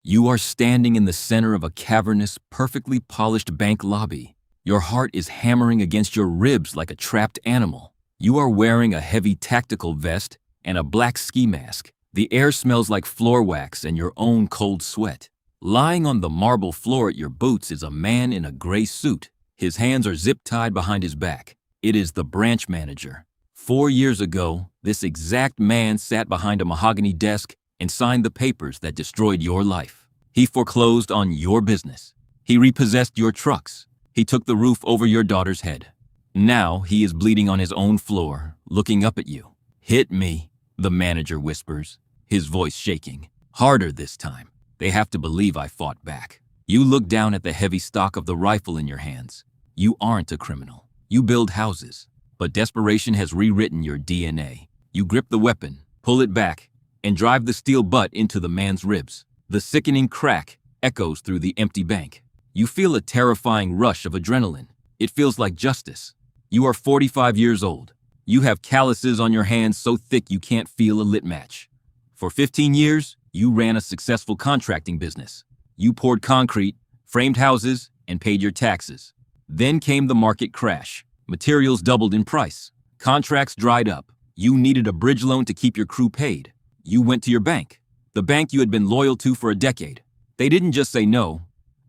You are standing in the center of a cavernous, perfectly polished bank lobby. Your heart is hammering against your ribs like a trapped animal. You are wearing a heavy tactical vest and a black ski mask. The air smells like floor wax and your own cold sweat. Lying on the marble floor at your boots is a man in a gray suit. His hands are zip-tied behind his back. It is the branch manager. 4 years ago, this exact man sat behind a mahogany desk and signed the papers that destroyed your life. He foreclosed on your business. He repossessed your trucks. He took the roof over your daughter's head. Now he is bleeding on his own floor, looking up at you. "Hit me," the manager whispers, his voice shaking. "Harder this time. They have to believe I fought back." You look down at the heavy stock of the rifle in your hands. You aren't a criminal. You build houses. But desperation has rewritten your DNA. You grip the weapon, pull it back, and drive the steel butt into the man's ribs. The sickening crack echoes through the empty bank. You feel a terrifying rush of adrenaline. It feels like justice. You are 45 years old. You have calluses on your hands so thick you can't feel a lit match. For 15 years, you ran a successful contracting business. You poured concrete, framed houses, and paid your taxes. Then came the market crash. Materials doubled in price. Contracts dried up. You needed a bridge loan to keep your crew paid. You went to your bank, the bank you had been loyal to for a decade. They didn't just say no.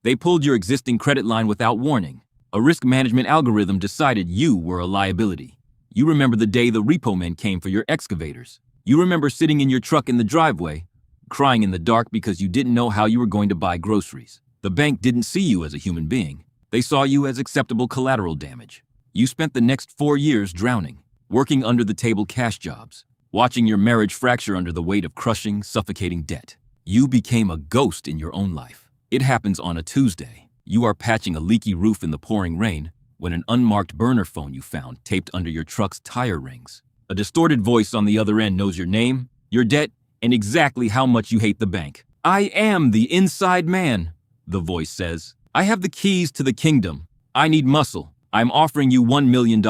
They pulled your existing credit line without warning. A risk management algorithm decided you were a liability. You remember the day the repo men came for your excavators. You remember sitting in your truck in the driveway, crying in the dark because you didn't know how you were going to buy groceries. The bank didn't see you as a human being. They saw you as acceptable collateral damage. You spent the next 4 years drowning, working under-the-table cash jobs, watching your marriage fracture under the weight of crushing, suffocating debt. You became a ghost in your own life. It happens on a Tuesday. You are patching a leaky roof in the pouring rain when an unmarked burner phone you found taped under your truck's tire rings. A distorted voice on the other end knows your name, your debt, and exactly how much you hate the bank. "I am the inside man," the voice says. "I have the keys to the kingdom. I need muscle. I'm offering you $1 million,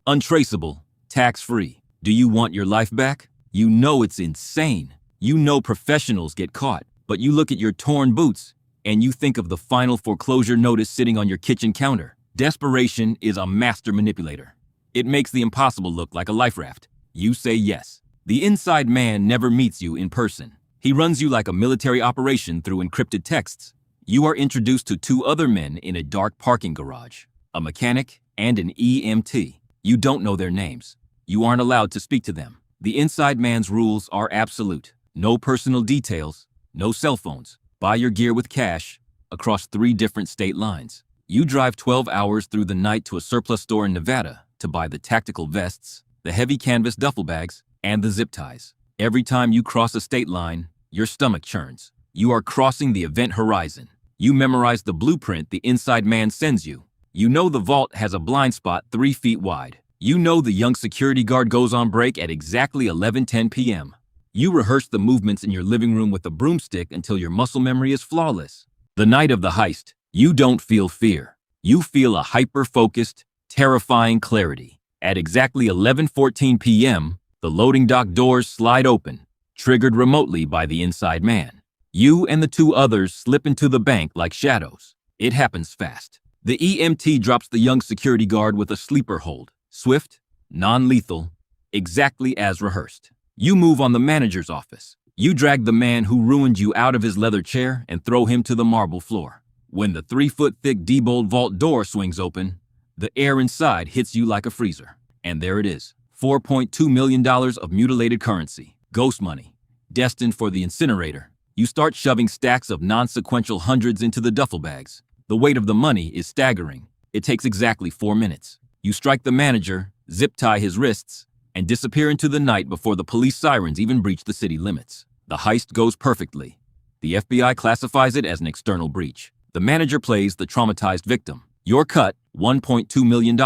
untraceable, tax-free. Do you want your life back?" You know it's insane. You know professionals get caught, but you look at your torn boots and you think of the final foreclosure notice sitting on your kitchen counter. Desperation is a master manipulator. It makes the impossible look like a life raft. You say yes. The inside man never meets you in person. He runs you like a military operation through encrypted texts. You are introduced to 2 other men in a dark parking garage, a mechanic and an EMT. You don't know their names. You aren't allowed to speak to them. The inside man's rules are absolute. No personal details, no cell phones. Buy your gear with cash across 3 different state lines. You drive 12 hours through the night to a surplus store in Nevada to buy the tactical vests, the heavy canvas duffel bags, and the zip ties. Every time you cross a state line, your stomach churns. You are crossing the event horizon. You memorize the blueprint the inside man sends you. You know the vault has a blind spot 3 feet wide. You know the young security guard goes on break at exactly 11:10 p.m. You rehearse the movements in your living room with a broomstick until your muscle memory is flawless. The night of the heist, you don't feel fear. You feel a hyper-focused, terrifying clarity. At exactly 11:14 p.m., the loading dock doors slide open, triggered remotely by the inside man. You and the 2 others slip into the bank like shadows. It happens fast. The EMT drops the young security guard with a sleeper hold. Swift, non-lethal, exactly as rehearsed. You move on the manager's office. You drag the man who ruined you out of his leather chair and throw him to the marble floor. When the 3-foot-thick Diebold vault door swings open, the air inside hits you like a freezer. And there it is, $4.2 million of mutilated currency, ghost money, destined for the incinerator. You start shoving stacks of non-sequential hundreds into the duffel bags. The weight of the money is staggering. It takes exactly 4 minutes. You strike the manager, zip-tie his wrists, and disappear into the night before the police sirens even breach the city limits. The heist goes perfectly. The FBI classifies it as an external breach. The manager plays the traumatized victim. Your cut, $1.2 million,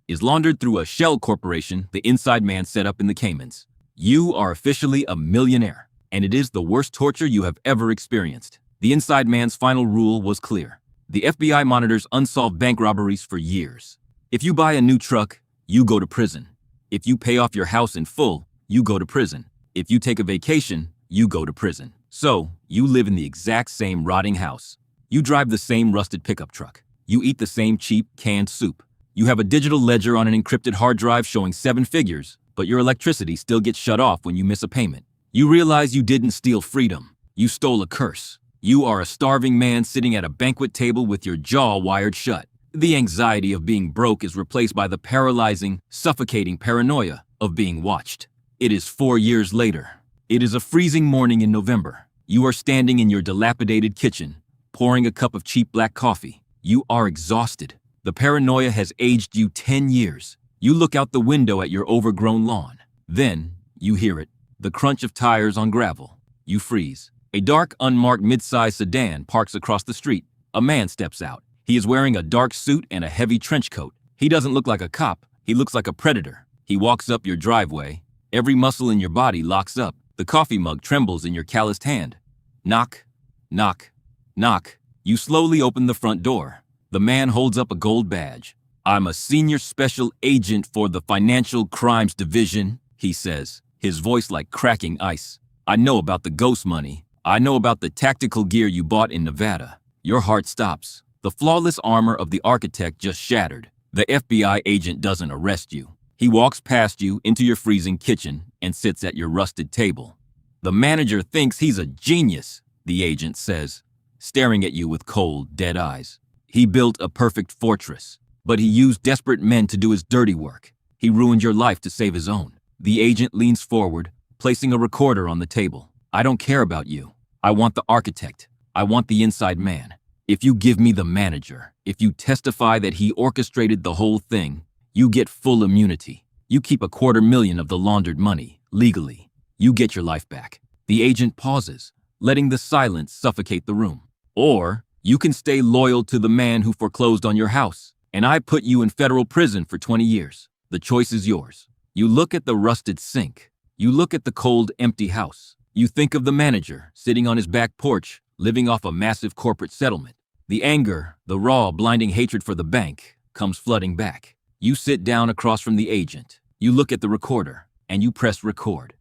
is laundered through a shell corporation the inside man set up in the Caymans. You are officially a millionaire, and it is the worst torture you have ever experienced. The inside man's final rule was clear. The FBI monitors unsolved bank robberies for years. If you buy a new truck, you go to prison. If you pay off your house in full, you go to prison. If you take a vacation, you go to prison. So, you live in the exact same rotting house. You drive the same rusted pickup truck. You eat the same cheap, canned soup. You have a digital ledger on an encrypted hard drive showing 7 figures, but your electricity still gets shut off when you miss a payment. You realize you didn't steal freedom. You stole a curse. You are a starving man sitting at a banquet table with your jaw wired shut. The anxiety of being broke is replaced by the paralyzing, suffocating paranoia of being watched. It is 4 years later. It is a freezing morning in November. You are standing in your dilapidated kitchen, pouring a cup of cheap black coffee. You are exhausted. The paranoia has aged you 10 years. You look out the window at your overgrown lawn. Then, you hear it, the crunch of tires on gravel. You freeze. A dark, unmarked mid-size sedan parks across the street. A man steps out. He is wearing a dark suit and a heavy trench coat. He doesn't look like a cop. He looks like a predator. He walks up your driveway. Every muscle in your body locks up. The coffee mug trembles in your calloused hand. Knock, knock, knock. You slowly open the front door. The man holds up a gold badge. "I'm a senior special agent for the Financial Crimes Division," he says, his voice like cracking ice. "I know about the ghost money. I know about the tactical gear you bought in Nevada." Your heart stops. The flawless armor of the architect just shattered. The FBI agent doesn't arrest you. He walks past you into your freezing kitchen and sits at your rusted table. "The manager thinks he's a genius," the agent says, staring at you with cold, dead eyes. "He built a perfect fortress, but he used desperate men to do his dirty work. He ruined your life to save his own." The agent leans forward, placing a recorder on the table. "I don't care about you. I want the architect. I want the inside man. If you give me the manager, if you testify that he orchestrated the whole thing, you get full immunity. You keep $250,000 of the laundered money, legally. You get your life back." The agent pauses, letting the silence suffocate the room. "Or, you can stay loyal to the man who foreclosed on your house, and I put you in federal prison for 20 years. The choice is yours." You look at the rusted sink. You look at the cold, empty house. You think of the manager, sitting on his back porch, living off a massive corporate settlement. The anger, the raw, blinding hatred for the bank, comes flooding back. You sit down across from the agent. You look at the recorder, and you press record.